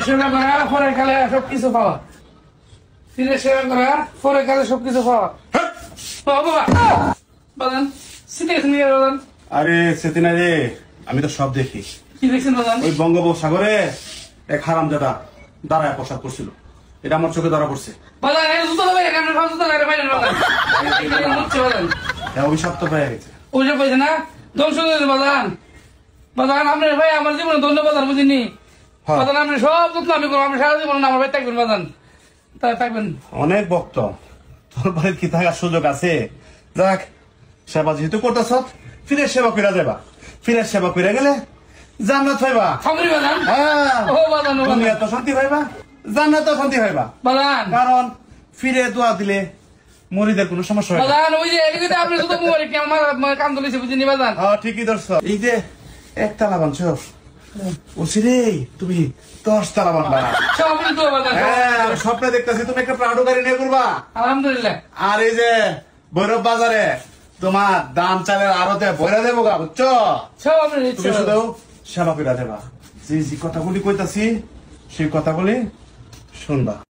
সেবা করা পরে কালে সবকিছু পাওয়া। ফিরে সেবা করা পরে কালে সবকিছু পাওয়া। বাবা বাদান শীতে গেছেন বাদান? আরে সেদিন রে আমি তো সব দেখি। কি দেখছেন বাদান? ওই বঙ্গোপসাগরে এক হারামজাদা দাঁড়ায় প্রসাদ করছিল, এটা আমার চোখে ধরা পড়ছে। বাদান এর জুতো দেবে কেন? সব জুতো ধরে বাইরেন বাদান। হচ্ছে বাদান অভিশপ্ত হয়ে গেছে। ওইসব পাইছে না ধ্বংস হয়েছে বাদান। বাদান আপনার ভাই আমার জীবনে ধন্যবাদ আর বুঝিনি বাদান। আপনি সব যত্ন আমি করবো, আপনি সারা জীবন আমার ভাই থাকবেন বাদান, তাই থাকবেন। অনেক ভক্ত, তোর বাড়ির কি থাকার সুযোগ আছে? যাক, সেবা যেহেতু করতেছ ফিরে সেবা করে যাবা। ফিরে সেবা করে গেলে জান্নাত হইবা। সামরি বাদান। হ্যাঁ, ও বাদান ও দুনিয়া তো শান্তি হইবা, জান্নাত শান্তি হইবা বাদান। কারণ ফিরে দোয়া দিলে মরিদের কোনো সমস্যা হয় না। বাদান ওই যে এদিকে আপনি শুধু মোবাইল কি আমার কাম তুলেছে বুঝিনি বাদান। হ্যাঁ ঠিকই ধরছ। এই যে একতলা বানছ বলছি রে, তুমি 10 তালা বানবা। সব আপনি তো বাদান। হ্যাঁ, আমি স্বপ্নে দেখতেছি তুমি একটা প্রাউড গাড়ি নিয়ে করবা। আলহামদুলিল্লাহ। আর এই যে ভৈরব বাজারে তোমার দাম চালের আড়তে ভরে দেবো গা, বুঝছো? সব আপনি তুমি শুধু সেবা করে দেবা। যে যে কথাগুলি কইতাছি সেই কথাগুলি শুনবা।